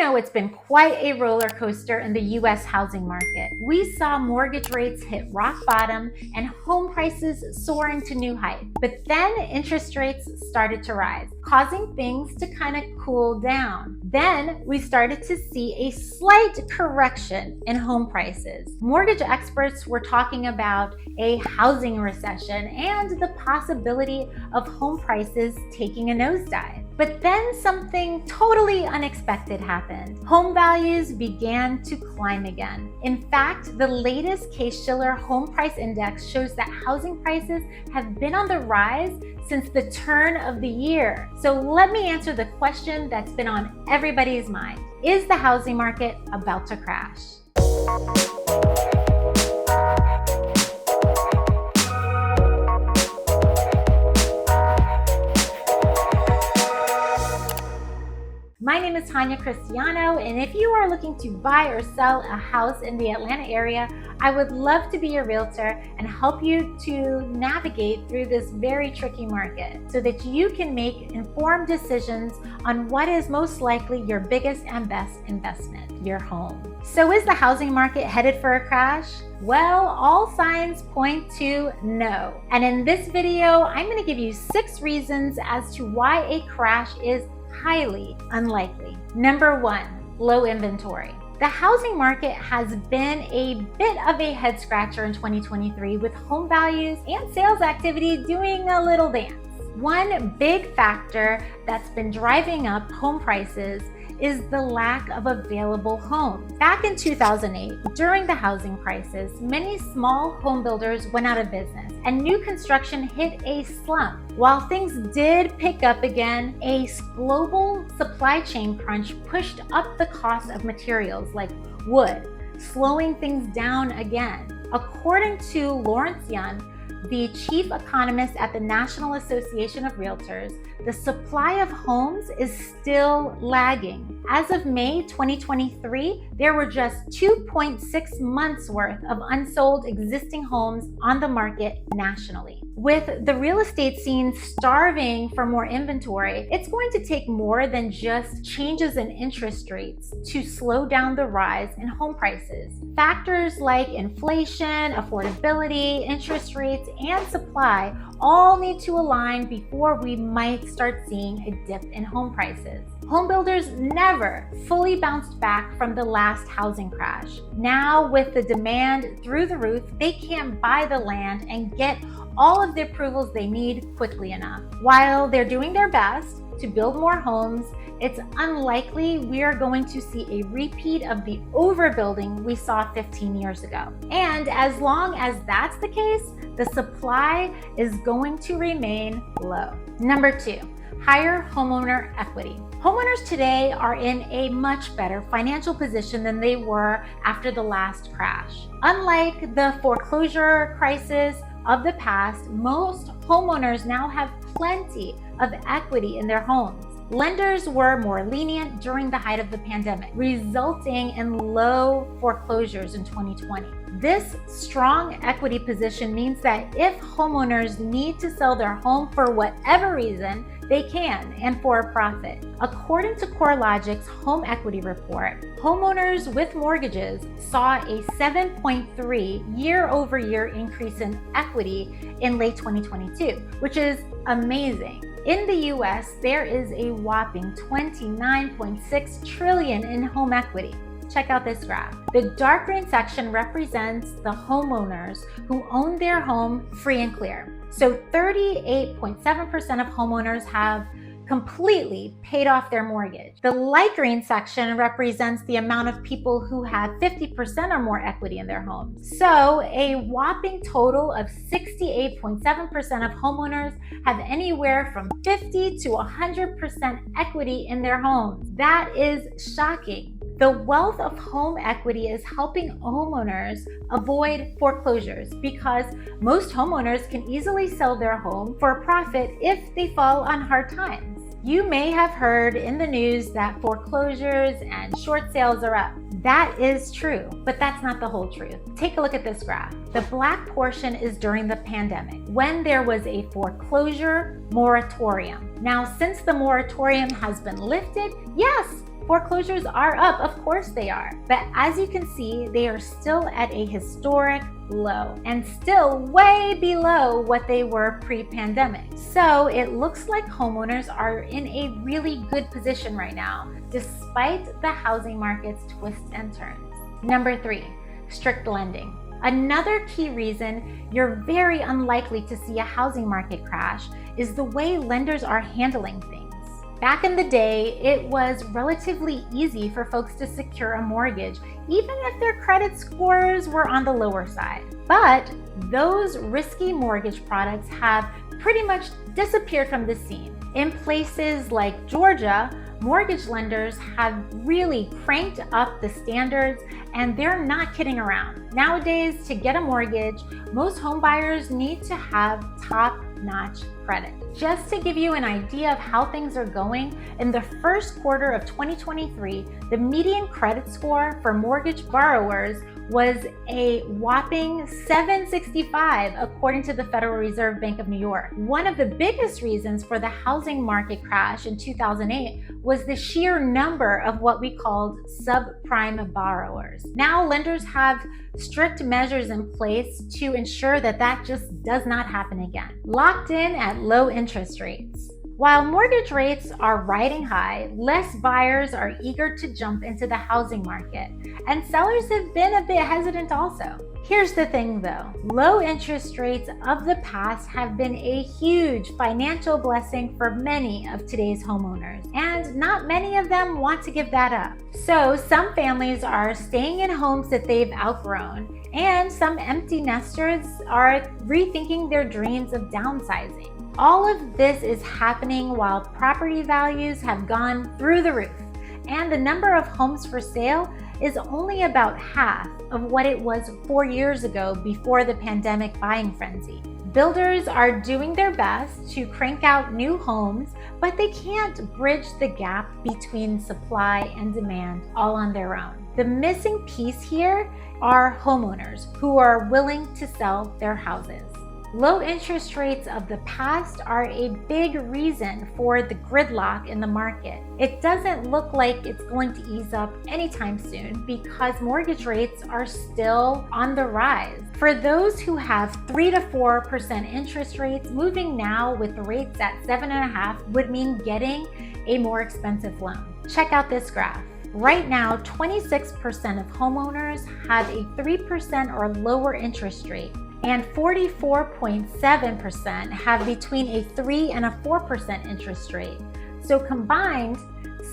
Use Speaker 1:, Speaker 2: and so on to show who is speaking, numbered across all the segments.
Speaker 1: know it's been quite a roller coaster in the US housing market. We saw mortgage rates hit rock bottom and home prices soaring to new heights. But then interest rates started to rise, causing things to kind of cool down. Then we started to see a slight correction in home prices. Mortgage experts were talking about a housing recession and the possibility of home prices taking a nosedive. But then something totally unexpected happened. Home values began to climb again. In fact, the latest Case-Shiller Home Price Index shows that housing prices have been on the rise since the turn of the year. So let me answer the question that's been on everybody's mind. Is the housing market about to crash? My name is Tanya Cristiano, and if you are looking to buy or sell a house in the Atlanta area, I would love to be your realtor and help you to navigate through this very tricky market so that you can make informed decisions on what is most likely your biggest and best investment, your home. So is the housing market headed for a crash? Well, all signs point to no. And in this video, I'm going to give you 6 reasons as to why a crash is highly unlikely. Number 1, low inventory. The housing market has been a bit of a head scratcher in 2023 with home values and sales activity doing a little dance. One big factor that's been driving up home prices is the lack of available homes. Back in 2008, during the housing crisis, many small home builders went out of business and new construction hit a slump. While things did pick up again, a global supply chain crunch pushed up the cost of materials like wood, slowing things down again. According to Lawrence Yun, the chief economist at the National Association of Realtors, the supply of homes is still lagging. As of May 2023, there were just 2.6 months worth of unsold existing homes on the market nationally. With the real estate scene starving for more inventory, it's going to take more than just changes in interest rates to slow down the rise in home prices. Factors like inflation, affordability, interest rates, and supply all need to align before we might start seeing a dip in home prices. Home builders never fully bounced back from the last housing crash. Now, with the demand through the roof, they can't buy the land and get all of the approvals they need quickly enough. While they're doing their best to build more homes, it's unlikely we are going to see a repeat of the overbuilding we saw 15 years ago. And as long as that's the case, the supply is going to remain low. Number 2, higher homeowner equity. Homeowners today are in a much better financial position than they were after the last crash. Unlike the foreclosure crisis of the past, most homeowners now have plenty of equity in their homes. Lenders were more lenient during the height of the pandemic, resulting in low foreclosures in 2020. This strong equity position means that if homeowners need to sell their home for whatever reason, they can, and for a profit. According to CoreLogic's home equity report, homeowners with mortgages saw a 7.3 year-over-year increase in equity in late 2022, which is amazing. In the US, there is a whopping $29.6 trillion in home equity. Check out this graph. The dark green section represents the homeowners who own their home free and clear. So 38.7% of homeowners have completely paid off their mortgage. The light green section represents the amount of people who have 50% or more equity in their homes. So a whopping total of 68.7% of homeowners have anywhere from 50 to 100% equity in their homes. That is shocking. The wealth of home equity is helping homeowners avoid foreclosures because most homeowners can easily sell their home for a profit if they fall on hard times. You may have heard in the news that foreclosures and short sales are up. That is true, but that's not the whole truth. Take a look at this graph. The black portion is during the pandemic, when there was a foreclosure moratorium. Now, since the moratorium has been lifted, yes, Foreclosures are up, of course they are. But as you can see, they are still at a historic low and still way below what they were pre-pandemic. So it looks like homeowners are in a really good position right now, despite the housing market's twists and turns. Number 3, strict lending. Another key reason you're very unlikely to see a housing market crash is the way lenders are handling things. Back in the day, it was relatively easy for folks to secure a mortgage, even if their credit scores were on the lower side. But those risky mortgage products have pretty much disappeared from the scene. In places like Georgia, mortgage lenders have really cranked up the standards, and they're not kidding around. Nowadays, to get a mortgage, most home buyers need to have top-notch credit. Just to give you an idea of how things are going, in the first quarter of 2023, the median credit score for mortgage borrowers was a whopping 765, according to the Federal Reserve Bank of New York. One of the biggest reasons for the housing market crash in 2008 was the sheer number of what we called subprime borrowers. Now lenders have strict measures in place to ensure that that just does not happen again. Locked in at low interest rates. While mortgage rates are riding high, less buyers are eager to jump into the housing market, and sellers have been a bit hesitant also. Here's the thing though, low interest rates of the past have been a huge financial blessing for many of today's homeowners, and not many of them want to give that up. So some families are staying in homes that they've outgrown, and some empty nesters are rethinking their dreams of downsizing. All of this is happening while property values have gone through the roof, and the number of homes for sale is only about half of what it was 4 years ago before the pandemic buying frenzy. Builders are doing their best to crank out new homes, but they can't bridge the gap between supply and demand all on their own. The missing piece here are homeowners who are willing to sell their houses. Low interest rates of the past are a big reason for the gridlock in the market. It doesn't look like it's going to ease up anytime soon because mortgage rates are still on the rise. For those who have 3 to 4% interest rates, moving now with the rates at 7.5% would mean getting a more expensive loan. Check out this graph. Right now, 26% of homeowners have a 3% or lower interest rate, and 44.7% have between a 3 and a 4% interest rate. So combined,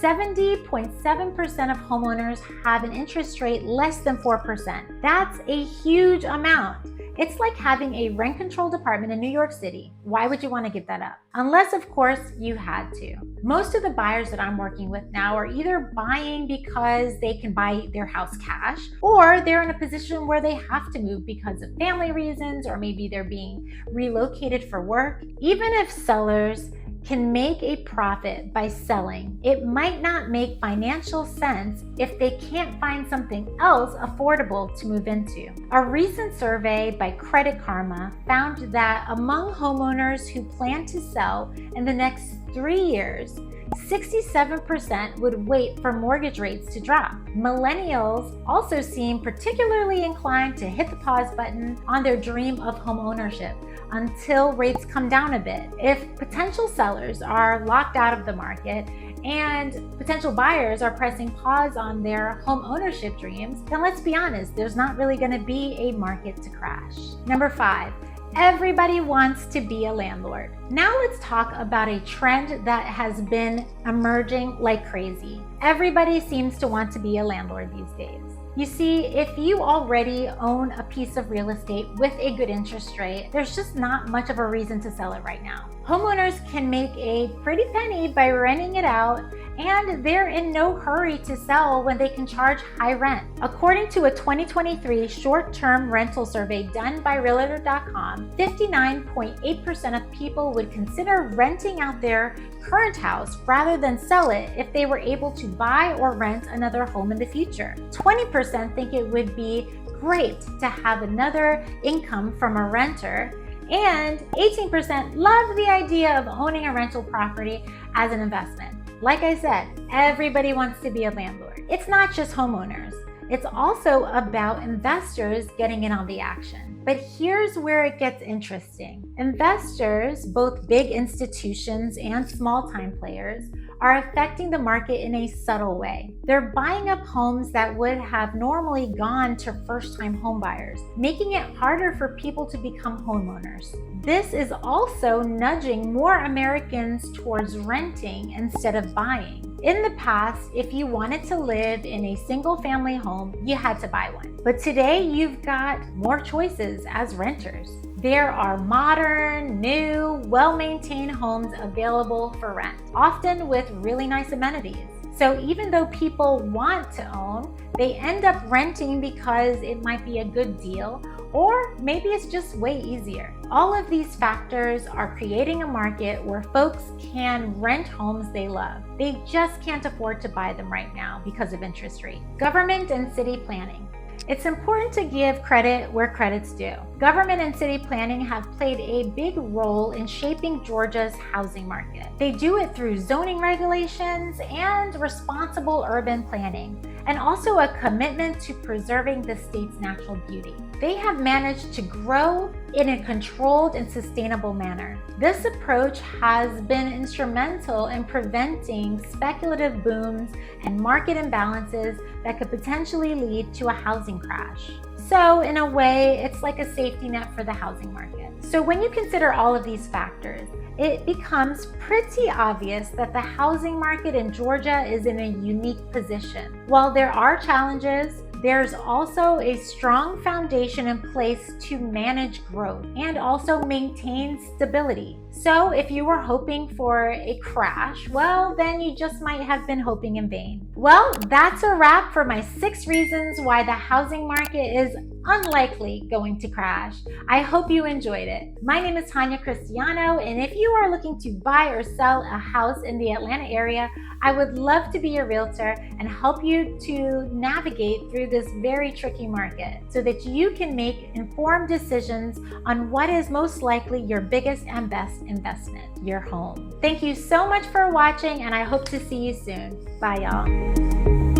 Speaker 1: 70.7% of homeowners have an interest rate less than 4%. That's a huge amount. It's like having a rent-controlled apartment in New York City. Why would you want to give that up? Unless, of course, you had to. Most of the buyers that I'm working with now are either buying because they can buy their house cash, or they're in a position where they have to move because of family reasons, or maybe they're being relocated for work. Even if sellers can make a profit by selling, it might not make financial sense if they can't find something else affordable to move into. A recent survey by Credit Karma found that among homeowners who plan to sell in the next 3 years, 67% would wait for mortgage rates to drop. Millennials also seem particularly inclined to hit the pause button on their dream of home ownership until rates come down a bit. If potential sellers are locked out of the market and potential buyers are pressing pause on their home ownership dreams, then let's be honest, there's not really going to be a market to crash. Number 5. Everybody wants to be a landlord. Now let's talk about a trend that has been emerging like crazy. Everybody seems to want to be a landlord these days. You see, if you already own a piece of real estate with a good interest rate, there's just not much of a reason to sell it right now. Homeowners can make a pretty penny by renting it out, and they're in no hurry to sell when they can charge high rent. According to a 2023 short-term rental survey done by Realtor.com, 59.8% of people would consider renting out their current house rather than sell it if they were able to buy or rent another home in the future. 20% think it would be great to have another income from a renter, and 18% love the idea of owning a rental property as an investment. Like I said, everybody wants to be a landlord. It's not just homeowners. It's also about investors getting in on the action. But here's where it gets interesting. Investors, both big institutions and small-time players, are affecting the market in a subtle way. They're buying up homes that would have normally gone to first-time homebuyers, making it harder for people to become homeowners. This is also nudging more Americans towards renting instead of buying. In the past, if you wanted to live in a single-family home, you had to buy one. But today, you've got more choices as renters. There are modern, new, well-maintained homes available for rent, often with really nice amenities. So even though people want to own, they end up renting because it might be a good deal, or maybe it's just way easier. All of these factors are creating a market where folks can rent homes they love. They just can't afford to buy them right now because of interest rates. Government and city planning. It's important to give credit where credit's due. Government and city planning have played a big role in shaping Georgia's housing market. They do it through zoning regulations and responsible urban planning, and also a commitment to preserving the state's natural beauty. They have managed to grow in a controlled and sustainable manner. This approach has been instrumental in preventing speculative booms and market imbalances that could potentially lead to a housing crash. So in a way, it's like a safety net for the housing market. So when you consider all of these factors, it becomes pretty obvious that the housing market in Georgia is in a unique position. While there are challenges, there's also a strong foundation in place to manage growth and also maintain stability. So if you were hoping for a crash, well, then you just might have been hoping in vain. Well, that's a wrap for my 6 reasons why the housing market is unlikely going to crash. I hope you enjoyed it. My name is Tanya Cristiano, and if you are looking to buy or sell a house in the Atlanta area, I would love to be your realtor and help you to navigate through this very tricky market so that you can make informed decisions on what is most likely your biggest and best investment, your home. Thank you so much for watching, and I hope to see you soon. Bye, y'all.